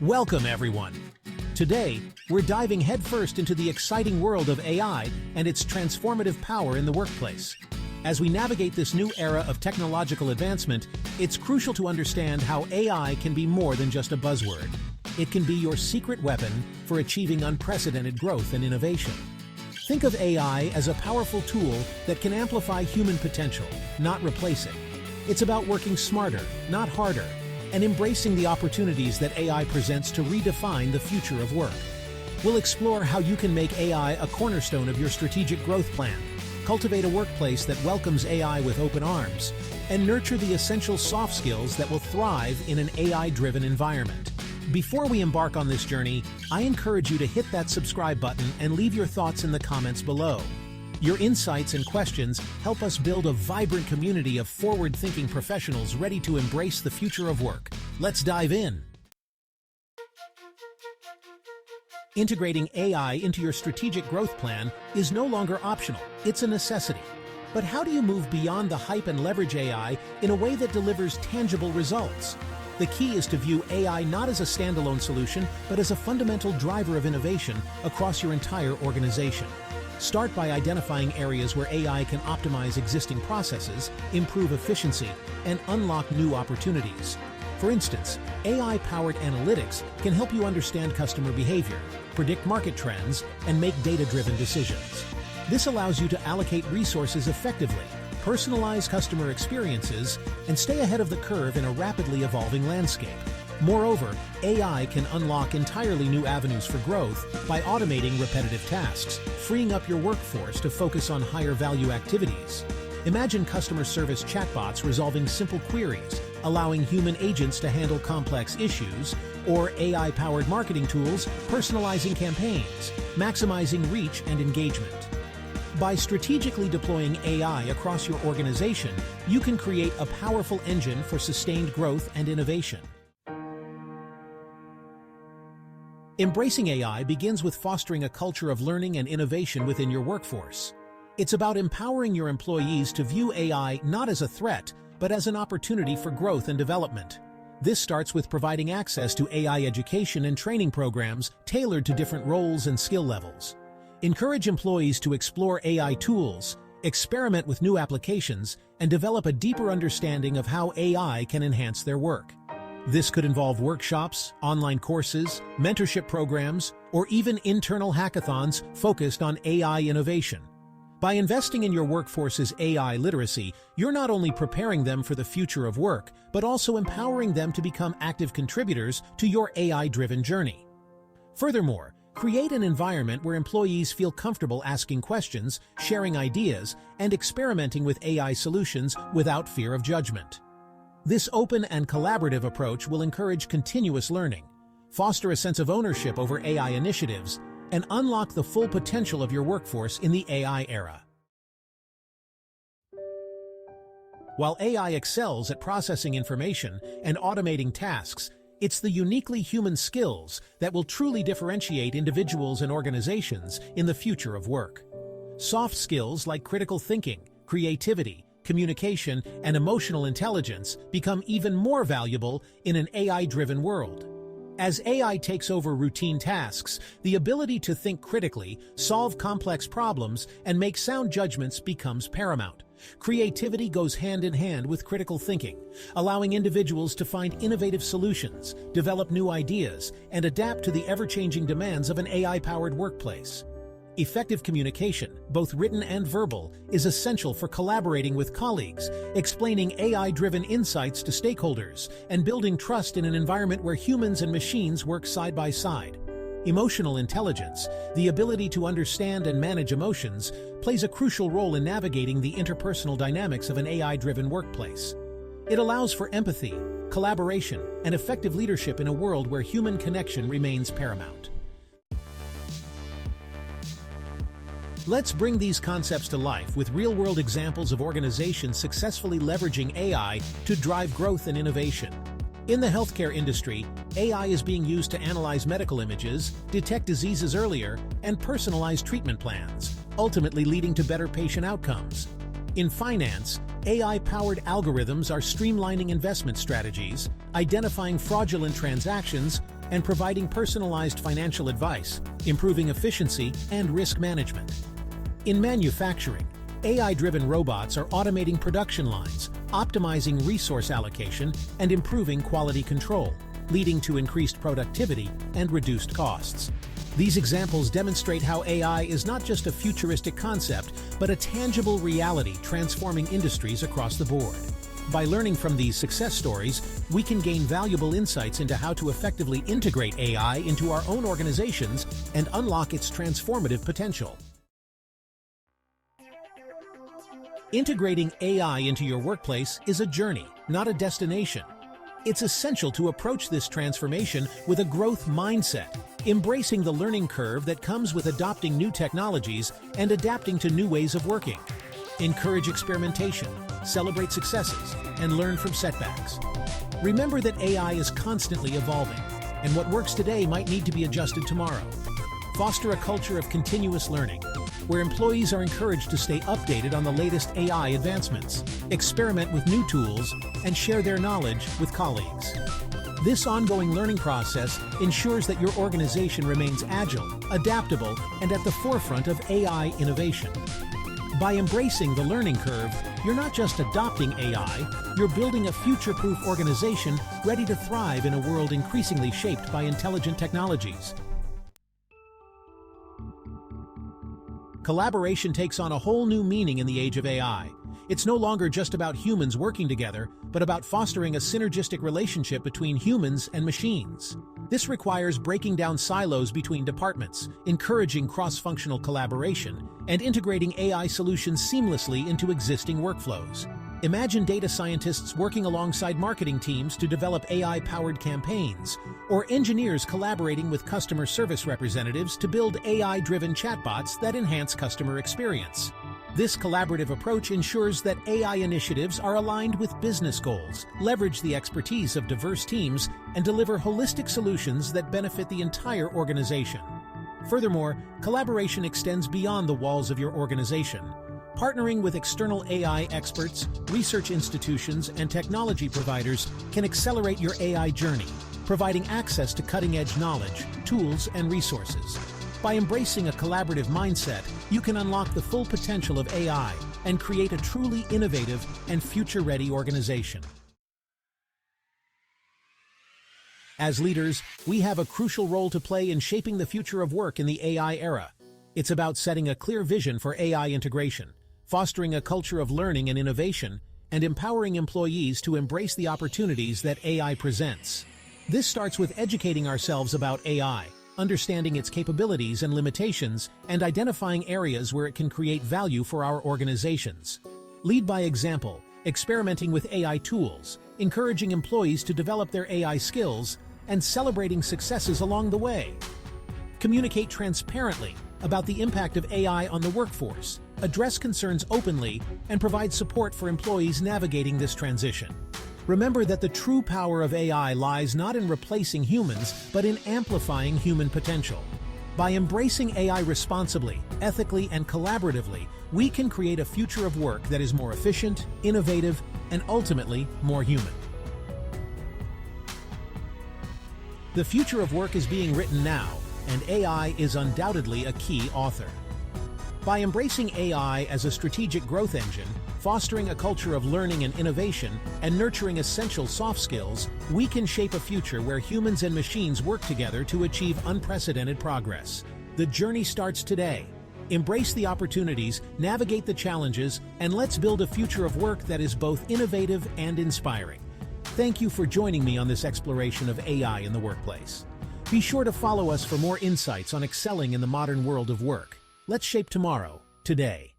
Welcome, everyone. Today, we're diving headfirst into the exciting world of AI and its transformative power in the workplace. As we navigate this new era of technological advancement, it's crucial to understand how AI can be more than just a buzzword. It can be your secret weapon for achieving unprecedented growth and innovation. Think of AI as a powerful tool that can amplify human potential, not replace it. It's about working smarter, not harder, and embracing the opportunities that AI presents to redefine the future of work. We'll explore how you can make AI a cornerstone of your strategic growth plan, cultivate a workplace that welcomes AI with open arms, and nurture the essential soft skills that will thrive in an AI-driven environment. Before we embark on this journey, I encourage you to hit that subscribe button and leave your thoughts in the comments below. Your insights and questions help us build a vibrant community of forward-thinking professionals ready to embrace the future of work. Let's dive in. Integrating AI into your strategic growth plan is no longer optional, it's a necessity. But how do you move beyond the hype and leverage AI in a way that delivers tangible results? The key is to view AI not as a standalone solution, but as a fundamental driver of innovation across your entire organization. Start by identifying areas where AI can optimize existing processes, improve efficiency, and unlock new opportunities. For instance, AI-powered analytics can help you understand customer behavior, predict market trends, and make data-driven decisions. This allows you to allocate resources effectively, personalize customer experiences, and stay ahead of the curve in a rapidly evolving landscape. Moreover, AI can unlock entirely new avenues for growth by automating repetitive tasks, freeing up your workforce to focus on higher-value activities. Imagine customer service chatbots resolving simple queries, allowing human agents to handle complex issues, or AI-powered marketing tools personalizing campaigns, maximizing reach and engagement. By strategically deploying AI across your organization, you can create a powerful engine for sustained growth and innovation. Embracing AI begins with fostering a culture of learning and innovation within your workforce. It's about empowering your employees to view AI not as a threat, but as an opportunity for growth and development. This starts with providing access to AI education and training programs tailored to different roles and skill levels. Encourage employees to explore AI tools, experiment with new applications, and develop a deeper understanding of how AI can enhance their work. This could involve workshops, online courses, mentorship programs, or even internal hackathons focused on AI innovation. By investing in your workforce's AI literacy, you're not only preparing them for the future of work, but also empowering them to become active contributors to your AI-driven journey. Furthermore, create an environment where employees feel comfortable asking questions, sharing ideas, and experimenting with AI solutions without fear of judgment. This open and collaborative approach will encourage continuous learning, foster a sense of ownership over AI initiatives, and unlock the full potential of your workforce in the AI era. While AI excels at processing information and automating tasks, it's the uniquely human skills that will truly differentiate individuals and organizations in the future of work. Soft skills like critical thinking, creativity, communication, and emotional intelligence become even more valuable in an AI-driven world. As AI takes over routine tasks, the ability to think critically, solve complex problems, and make sound judgments becomes paramount. Creativity goes hand in hand with critical thinking, allowing individuals to find innovative solutions, develop new ideas, and adapt to the ever-changing demands of an AI-powered workplace. Effective communication, both written and verbal, is essential for collaborating with colleagues, explaining AI-driven insights to stakeholders, and building trust in an environment where humans and machines work side by side. Emotional intelligence, the ability to understand and manage emotions, plays a crucial role in navigating the interpersonal dynamics of an AI-driven workplace. It allows for empathy, collaboration, and effective leadership in a world where human connection remains paramount. Let's bring these concepts to life with real-world examples of organizations successfully leveraging AI to drive growth and innovation. In the healthcare industry, AI is being used to analyze medical images, detect diseases earlier, and personalize treatment plans, ultimately leading to better patient outcomes. In finance, AI-powered algorithms are streamlining investment strategies, identifying fraudulent transactions, and providing personalized financial advice, improving efficiency and risk management. In manufacturing, AI-driven robots are automating production lines, optimizing resource allocation, and improving quality control, leading to increased productivity and reduced costs. These examples demonstrate how AI is not just a futuristic concept, but a tangible reality transforming industries across the board. By learning from these success stories, we can gain valuable insights into how to effectively integrate AI into our own organizations and unlock its transformative potential. Integrating AI into your workplace is a journey, not a destination. It's essential to approach this transformation with a growth mindset, embracing the learning curve that comes with adopting new technologies and adapting to new ways of working. Encourage experimentation, celebrate successes, and learn from setbacks. Remember that AI is constantly evolving, and what works today might need to be adjusted tomorrow. Foster a culture of continuous learning, where employees are encouraged to stay updated on the latest AI advancements, experiment with new tools, and share their knowledge with colleagues. This ongoing learning process ensures that your organization remains agile, adaptable, and at the forefront of AI innovation. By embracing the learning curve, you're not just adopting AI, you're building a future-proof organization ready to thrive in a world increasingly shaped by intelligent technologies. Collaboration takes on a whole new meaning in the age of AI. It's no longer just about humans working together, but about fostering a synergistic relationship between humans and machines. This requires breaking down silos between departments, encouraging cross-functional collaboration, and integrating AI solutions seamlessly into existing workflows. Imagine data scientists working alongside marketing teams to develop AI-powered campaigns, or engineers collaborating with customer service representatives to build AI-driven chatbots that enhance customer experience. This collaborative approach ensures that AI initiatives are aligned with business goals, leverage the expertise of diverse teams, and deliver holistic solutions that benefit the entire organization. Furthermore, collaboration extends beyond the walls of your organization. Partnering with external AI experts, research institutions, and technology providers can accelerate your AI journey, providing access to cutting-edge knowledge, tools, and resources. By embracing a collaborative mindset, you can unlock the full potential of AI and create a truly innovative and future-ready organization. As leaders, we have a crucial role to play in shaping the future of work in the AI era. It's about setting a clear vision for AI integration, fostering a culture of learning and innovation, and empowering employees to embrace the opportunities that AI presents. This starts with educating ourselves about AI, understanding its capabilities and limitations, and identifying areas where it can create value for our organizations. Lead by example, experimenting with AI tools, encouraging employees to develop their AI skills, and celebrating successes along the way. Communicate transparently about the impact of AI on the workforce, address concerns openly, and provide support for employees navigating this transition. Remember that the true power of AI lies not in replacing humans, but in amplifying human potential. By embracing AI responsibly, ethically, and collaboratively, we can create a future of work that is more efficient, innovative, and ultimately more human. The future of work is being written now, and AI is undoubtedly a key author. By embracing AI as a strategic growth engine, fostering a culture of learning and innovation, and nurturing essential soft skills, we can shape a future where humans and machines work together to achieve unprecedented progress. The journey starts today. Embrace the opportunities, navigate the challenges, and let's build a future of work that is both innovative and inspiring. Thank you for joining me on this exploration of AI in the workplace. Be sure to follow us for more insights on excelling in the modern world of work. Let's shape tomorrow, today.